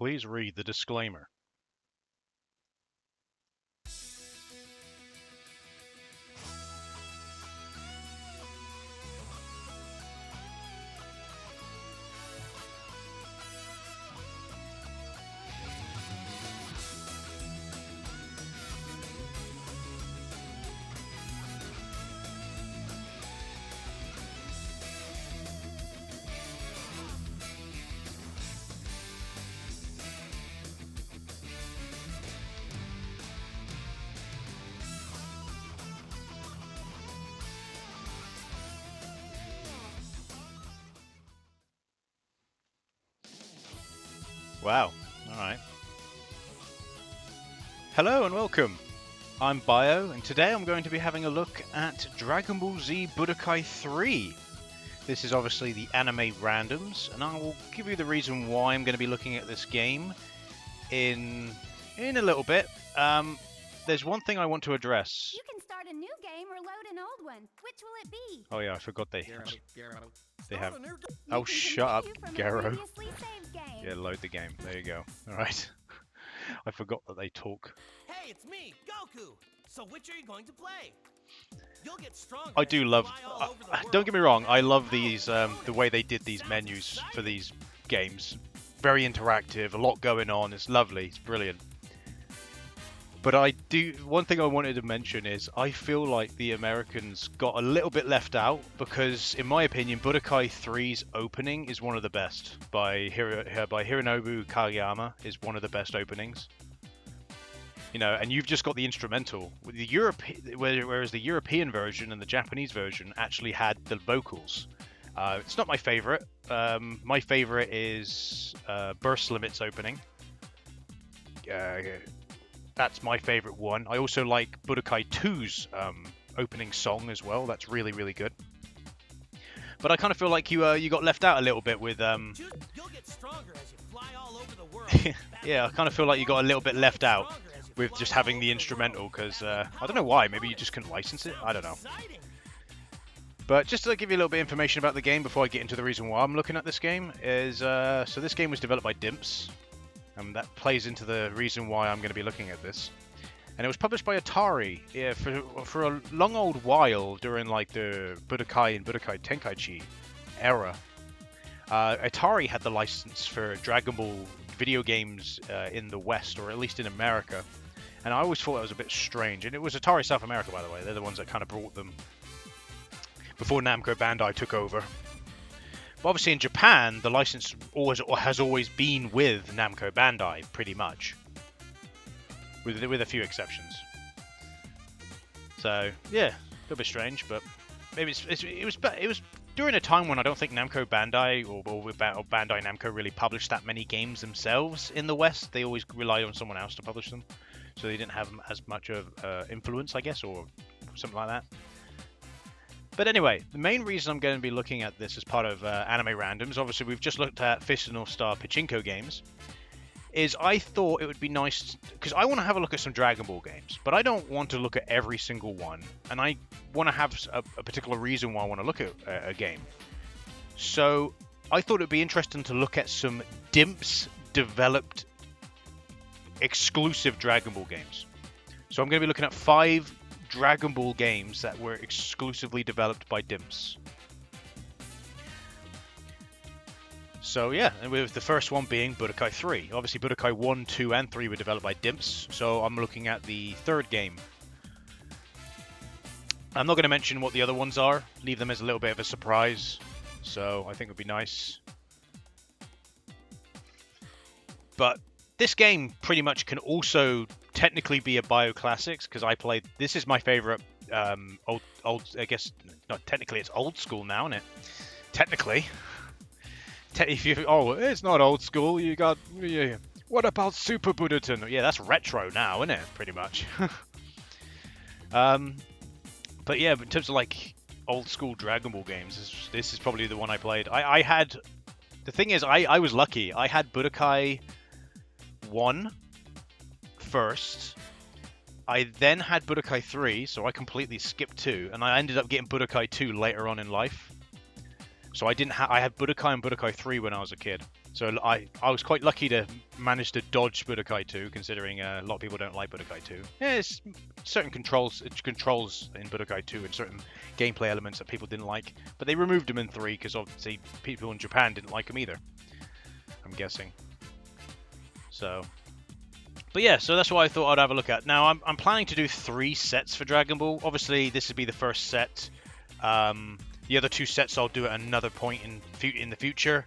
Please read the disclaimer. Wow. Alright. Hello and welcome. I'm Bio, and today I'm going to be having a look at Dragon Ball Z Budokai 3. This is obviously the anime randoms, and I will give you the reason why I'm going to be looking at this game in a little bit. There's one thing I want to address. You can start a new game or load an old one. Which will it be? Oh yeah, I forgot they have. You Oh, can shut up, continue from a Garo. previously saved game. Yeah, load the game. There you go. Alright. I forgot that they talk. Hey, it's me, Goku. So which are you going to play? You'll get stronger. I do love. Don't get me wrong. I love these. The way they did these menus for these games. Very interactive. A lot going on. It's lovely. It's brilliant. But I do. One thing I wanted to mention is I feel like the Americans got a little bit left out because, in my opinion, Budokai 3's opening is one of the best. By Hironobu Kageyama is one of the best openings. You know, and you've just got the instrumental. Whereas the European version and the Japanese version actually had the vocals. It's not my favorite. My favorite is Burst Limit's opening. That's my favorite one. I also like Budokai 2's opening song as well. That's really, really good. But I kind of feel like you got left out a little bit with You'll get stronger as you fly all over the world. yeah, I kind of feel like you got a little bit left out with just having the instrumental because I don't know why. Maybe you just couldn't license it. I don't know. But just to give you a little bit of information about the game before I get into the reason why I'm looking at this game is so this game was developed by Dimps. And that plays into the reason why I'm going to be looking at this. And it was published by Atari for a long old while during like the Budokai and Budokai Tenkaichi era. Atari had the license for Dragon Ball video games in the West, or at least in America. And I always thought that was a bit strange. And it was Atari South America, by the way. They're the ones that kind of brought them before Namco Bandai took over. But obviously in Japan, the license has always been with Namco Bandai, pretty much, with a few exceptions. So yeah, a little bit strange, but maybe it was during a time when I don't think Namco Bandai or Bandai Namco really published that many games themselves in the West. They always relied on someone else to publish them, so they didn't have as much of influence, I guess, or something like that. But anyway, the main reason I'm going to be looking at this as part of Anime Randoms, obviously we've just looked at Fist of North Star Pachinko games, is I thought it would be nice, because I want to have a look at some Dragon Ball games, but I don't want to look at every single one, and I want to have a particular reason why I want to look at a game. So I thought it would be interesting to look at some Dimps developed exclusive Dragon Ball games. So I'm going to be looking at 5 Dragon Ball games that were exclusively developed by Dimps. So yeah, and with the first one being Budokai 3. Obviously Budokai 1, 2 and 3 were developed by Dimps, so I'm looking at the third game. I'm not going to mention what the other ones are, leave them as a little bit of a surprise, so I think it would be nice. But this game pretty much can also technically be a Bioclassics, because I played. This is my favorite old. I guess not technically. It's old school now, isn't it? Technically, if you it's not old school. You got. Yeah. What about Super Budokan? Yeah, that's retro now, isn't it? Pretty much. But yeah, in terms of like old school Dragon Ball games, this is probably the one I played. I had. The thing is, I was lucky. I had Budokai 1 first. I then had Budokai 3, so I completely skipped 2, and I ended up getting Budokai 2 later on in life. So I had Budokai and Budokai 3 when I was a kid. So I was quite lucky to manage to dodge Budokai 2, considering a lot of people don't like Budokai 2. Yeah, it's certain controls in Budokai 2 and certain gameplay elements that people didn't like, but they removed them in 3 because obviously people in Japan didn't like them either, I'm guessing. So, but yeah, so that's what I thought I'd have a look at. Now I'm planning to do 3 sets for Dragon Ball. Obviously this would be the first set. The other 2 sets I'll do at another point in the future.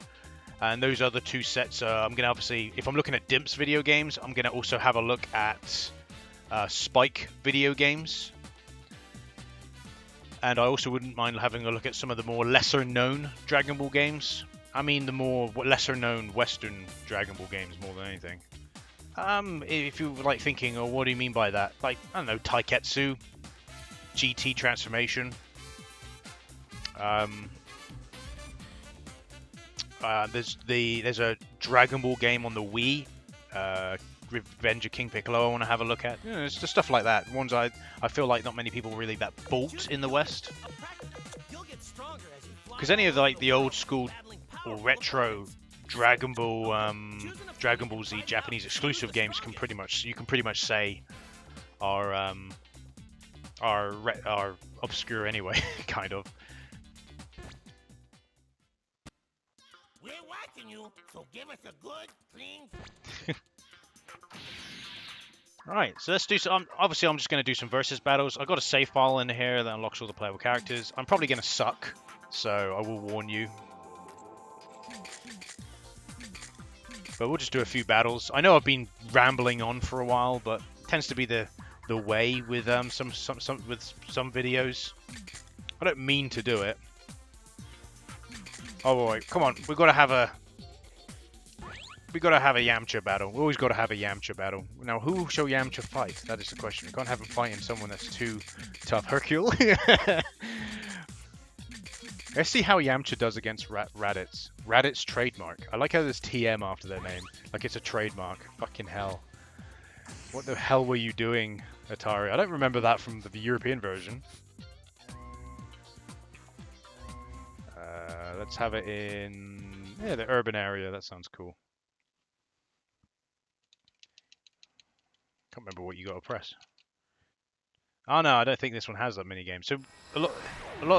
And those other 2 sets, I'm going to obviously, if I'm looking at Dimps video games, I'm going to also have a look at Spike video games. And I also wouldn't mind having a look at some of the more lesser known Dragon Ball games. I mean the more lesser known Western Dragon Ball games more than anything. If you were like thinking, oh, what do you mean by that? Like, I don't know, Taiketsu, GT Transformation. There's a Dragon Ball game on the Wii, Revenge of King Piccolo. I want to have a look at. You know, it's just stuff like that. Ones I feel like not many people really that bought in the West. Because any of like the old school or retro Dragon Ball Z Japanese exclusive games you can pretty much say are obscure anyway, kind of. We're watching you, so give us a good, clean. Right, so let's do some. Obviously, I'm just going to do some versus battles. I've got a save file in here that unlocks all the playable characters. I'm probably going to suck, so I will warn you. But we'll just do a few battles. I know I've been rambling on for a while, but it tends to be the way with some videos. I don't mean to do it. Oh wait, come on, we've got to have a Yamcha battle. We always got to have a Yamcha battle. Now, who shall Yamcha fight? That is the question. We can't have him fighting someone that's too tough. Hercule. Let's see how Yamcha does against Raditz. Raditz trademark. I like how there's TM after their name, like it's a trademark. Fucking hell. What the hell were you doing, Atari? I don't remember that from the European version. Let's have it in the urban area. That sounds cool. Can't remember what you got to press. Oh no, I don't think this one has that mini game. So a lot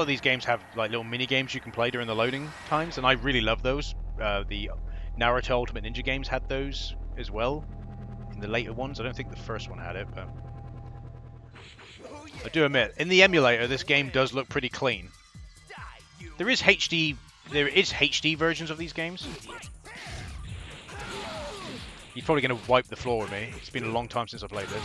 of these games have like little mini games you can play during the loading times, and I really love those. The Naruto Ultimate Ninja games had those as well in the later ones. I don't think the first one had it, but I do admit in the emulator this game does look pretty clean. There is HD versions of these games. He's probably going to wipe the floor with me. It's been a long time since I played this.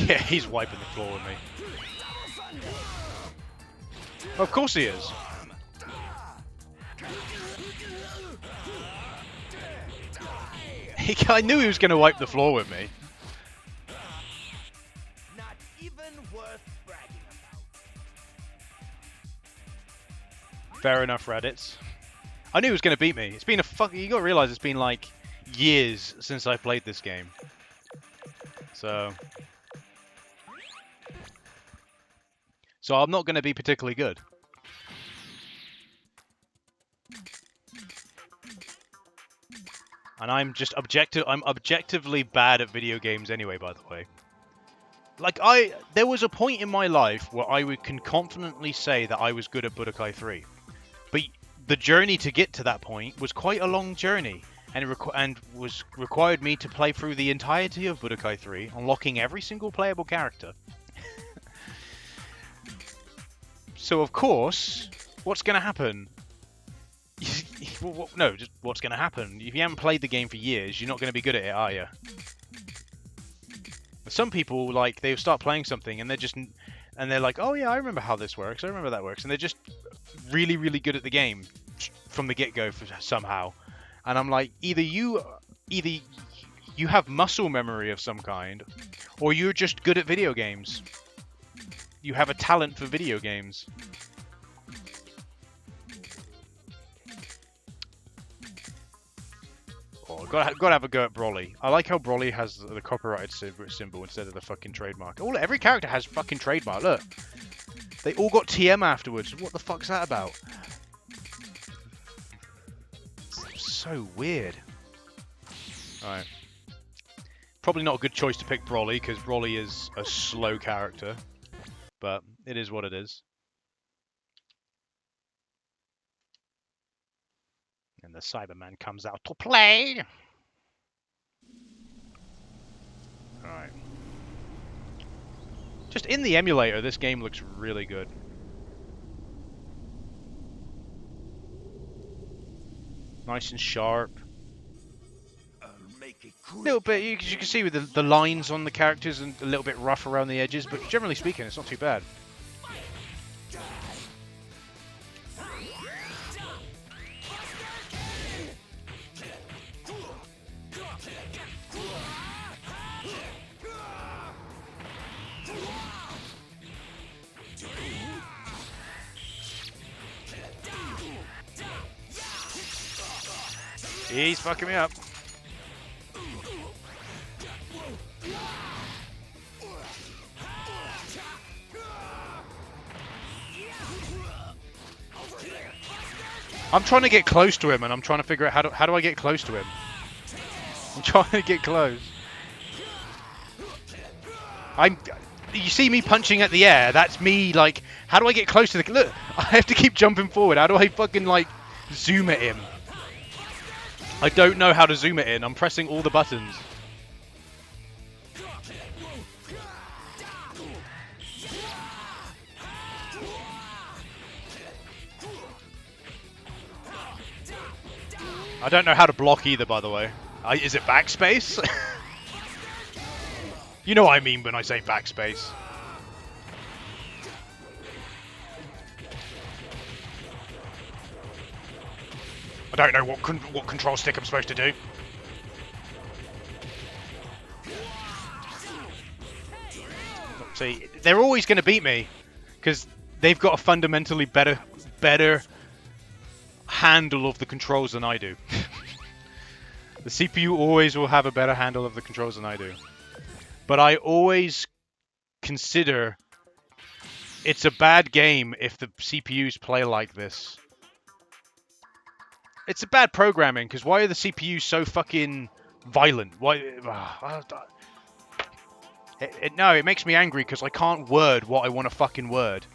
Yeah, he's wiping the floor with me. Of course he is. I knew he was going to wipe the floor with me. Not even worth bragging about. Fair enough, Raditz. I knew he was going to beat me. It's been you got to realize it's been like years since I played this game. So I'm not going to be particularly good. And I'm objectively bad at video games anyway, by the way. Like there was a point in my life where I can confidently say that I was good at Budokai 3. But the journey to get to that point was quite a long journey. And required me to play through the entirety of Budokai 3, unlocking every single playable character. So of course, what's going to happen? No, just what's going to happen? If you haven't played the game for years, you're not going to be good at it, are you? Some people, like, they start playing something and they're like, oh yeah, I remember how this works, I remember that works, and they're just really, really good at the game from the get-go somehow. And I'm like, either you have muscle memory of some kind, or you're just good at video games. You have a talent for video games. Oh, gotta have a go at Broly. I like how Broly has the copyrighted symbol instead of the fucking trademark. Oh, every character has fucking trademark. Look, they all got TM afterwards. What the fuck's that about? So weird. Alright. Probably not a good choice to pick Broly, because Broly is a slow character. But it is what it is. And the Cyberman comes out to play! Alright. Just in the emulator, this game looks really good. Nice and sharp. A little bit, you can see with the lines on the characters and a little bit rough around the edges, but generally speaking, it's not too bad. He's fucking me up. I'm trying to get close to him, and I'm trying to figure out how do I get close to him. I'm trying to get close. You see me punching at the air? That's me. Like, how do I get close to the? Look, I have to keep jumping forward. How do I fucking like zoom at him? I don't know how to zoom it in. I'm pressing all the buttons. I don't know how to block either, by the way. Is it backspace? You know what I mean when I say backspace. I don't know what control stick I'm supposed to do. See, they're always going to beat me because they've got a fundamentally better handle of the controls than I do. The CPU always will have a better handle of the controls than I do. But I always consider it's a bad game if the CPUs play like this. It's a bad programming, because why are the CPUs so fucking violent? Why? No, it makes me angry because I can't word what I want to fucking word.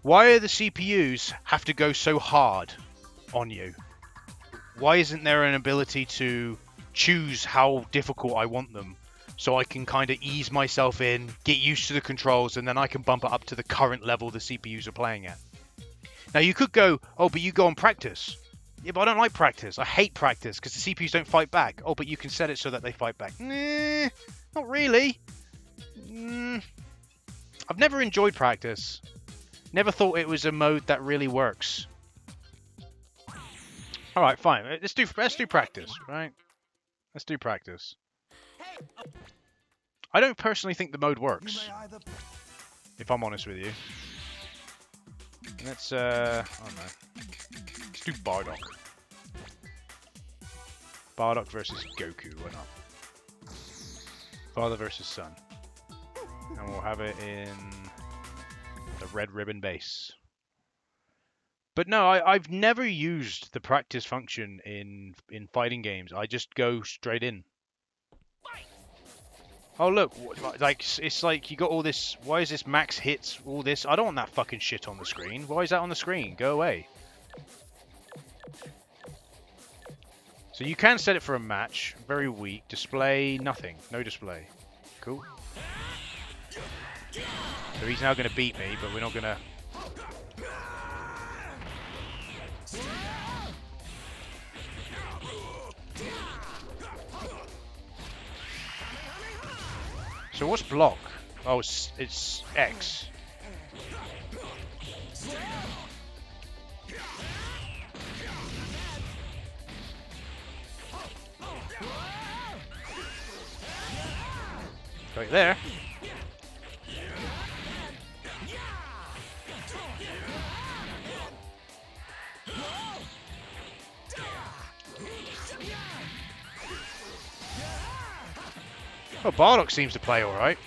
Why are the CPUs have to go so hard on you? Why isn't there an ability to choose how difficult I want them, so I can kind of ease myself in, get used to the controls, and then I can bump it up to the current level the CPUs are playing at? Now you could go, oh, but you go on practice. Yeah, but I don't like practice. I hate practice because the CPUs don't fight back. Oh, but you can set it so that they fight back. Nah, not really. I've never enjoyed practice. Never thought it was a mode that really works. All right, fine. Let's do practice, right? Let's do practice. I don't personally think the mode works, if I'm honest with you. Let's I don't know. Let's do Bardock. Bardock versus Goku, why not? Father versus son. And we'll have it in the red ribbon base. But no, I've never used the practice function in fighting games. I just go straight in. Oh look, like it's like you got all this. Why is this max hits? All this. I don't want that fucking shit on the screen. Why is that on the screen? Go away. So you can set it for a match. Very weak. Display nothing. No display. Cool. So he's now going to beat me, but we're not going to. So what's block? Oh, it's X. Right there. Oh, Bardock seems to play alright.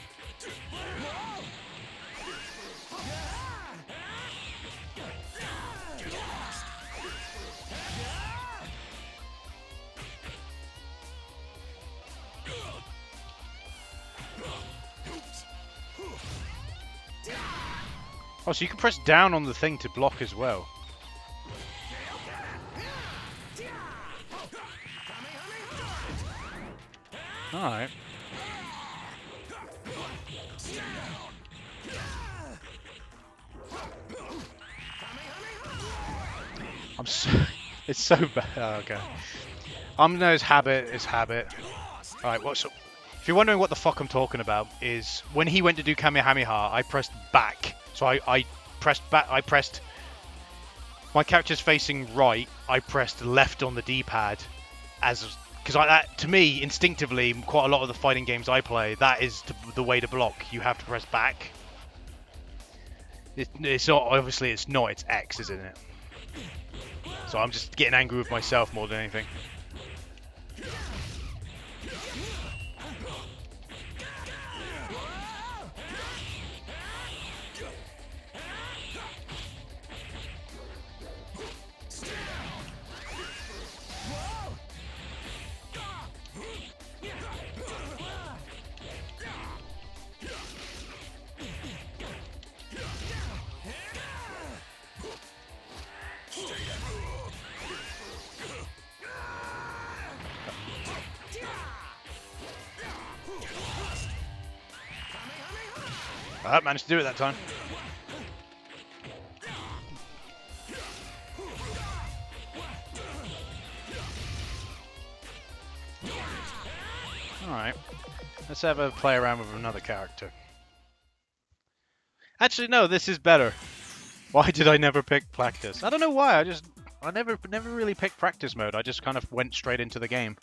Oh, so you can press down on the thing to block as well. Alright. I'm so... It's so bad. Oh, okay. No, it's habit. It's habit. Alright, what's... If you're wondering what the fuck I'm talking about, is when he went to do Kamehameha, I pressed back. So I pressed back. I pressed... My character's facing right. I pressed left on the D-pad as... Because that, to me, instinctively, quite a lot of the fighting games I play, that is the way to block. You have to press back. It's not, obviously it's not, it's X, isn't it? So I'm just getting angry with myself more than anything. I managed to do it that time. Alright. Let's have a play around with another character. Actually, no, this is better. Why did I never pick practice? I don't know why. I never really picked practice mode. I just kind of went straight into the game.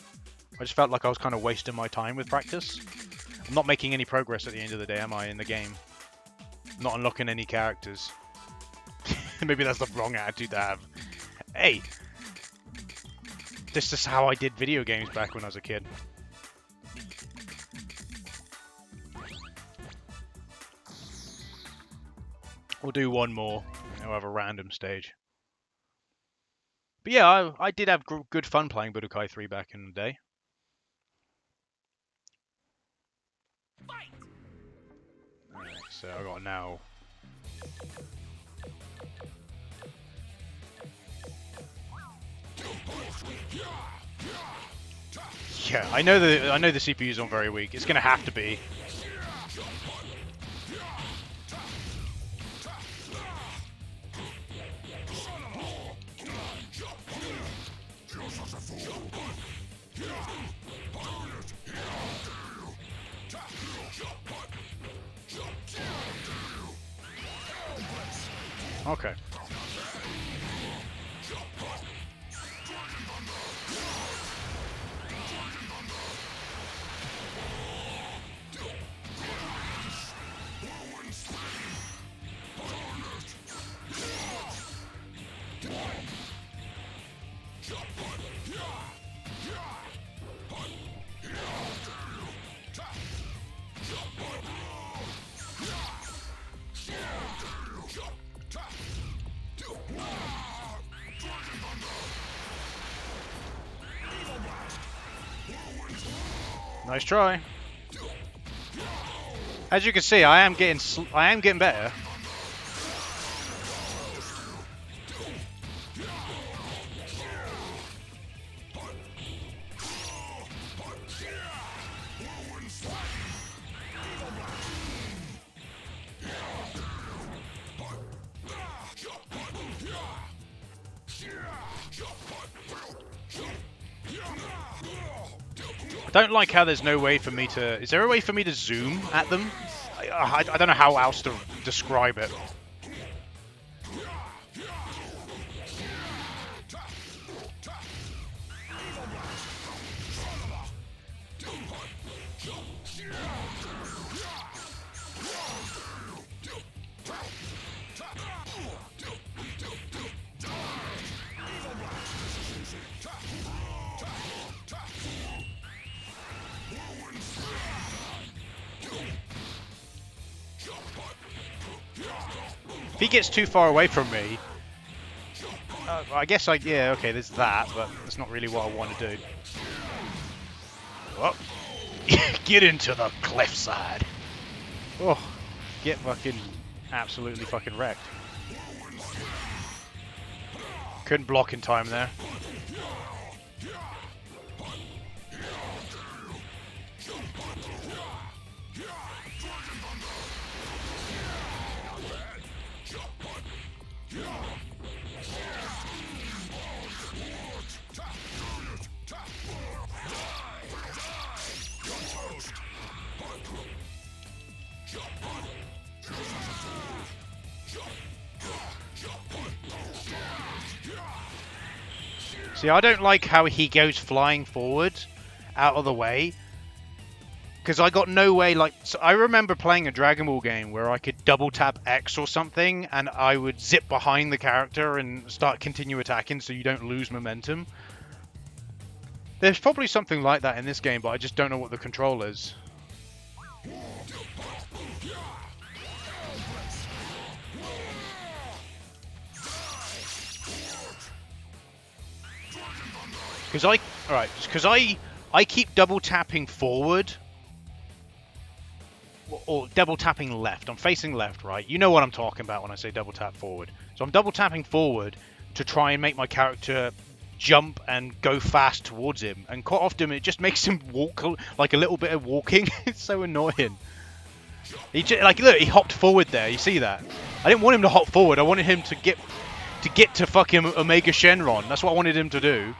I just felt like I was kind of wasting my time with practice. I'm not making any progress at the end of the day, am I, in the game? Not unlocking any characters. Maybe that's the wrong attitude to have. Hey! This is how I did video games back when I was a kid. We'll do one more. We'll have a random stage. But yeah, I did have good fun playing Budokai 3 back in the day. Alright, so I got now. Yeah, I know the CPU's not very weak. It's gonna have to be. Okay. Nice try. As you can see, I am getting better. I don't like how there's no way for me to... Is there a way for me to zoom at them? I don't know how else to describe it. If he gets too far away from me, I guess yeah, okay, there's that, but that's not really what I want to do. Well, get into the cliffside. Oh, get fucking absolutely fucking wrecked. Couldn't block in time there. See, I don't like how he goes flying forward, out of the way, because I got no way, like, so I remember playing a Dragon Ball game where I could double tap X or something, and I would zip behind the character and continue attacking so you don't lose momentum. There's probably something like that in this game, but I just don't know what the control is. Because I keep double tapping forward or double tapping left. I'm facing left, right? You know what I'm talking about when I say double tap forward. So I'm double tapping forward to try and make my character jump and go fast towards him. And quite often it just makes him walk like a little bit of walking. It's so annoying. He just, like, look, he hopped forward there. You see that? I didn't want him to hop forward. I wanted him to get to fucking Omega Shenron. That's what I wanted him to do.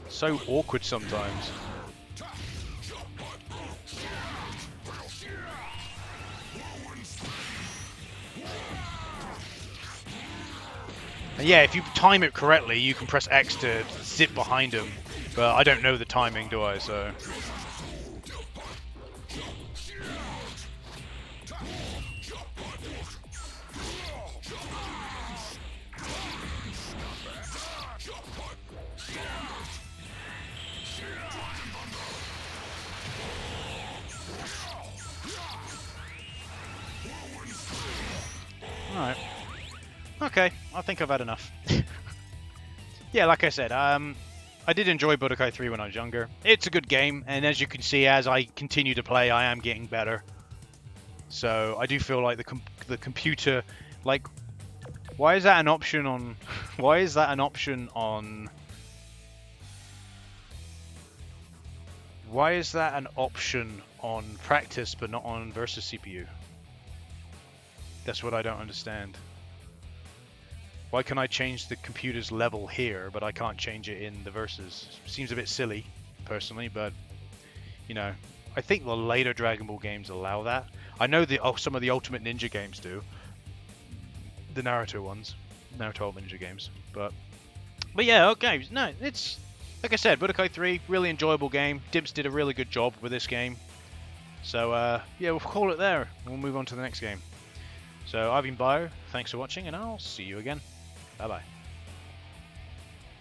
So awkward sometimes. And yeah, if you time it correctly, you can press X to zip behind him. But I don't know the timing, do I? So. Alright. Okay, I think I've had enough. Yeah, like I said, I did enjoy Budokai 3 when I was younger. It's a good game, and as you can see, as I continue to play, I am getting better. So I do feel like the computer, like, why is that an option on? Why is that an option on? Why is that an option on practice but not on versus CPU? That's what I don't understand. Why can I change the computer's level here, but I can't change it in the versus? Seems a bit silly, personally, but, you know, I think the later Dragon Ball games allow that. I know some of the Ultimate Ninja games do. The Naruto ones. Naruto Ultimate Ninja games. But yeah, okay. No, it's, like I said, Budokai 3, really enjoyable game. Dimps did a really good job with this game. So, yeah, we'll call it there. We'll move on to the next game. So, I've been Bio, thanks for watching, and I'll see you again. Bye-bye.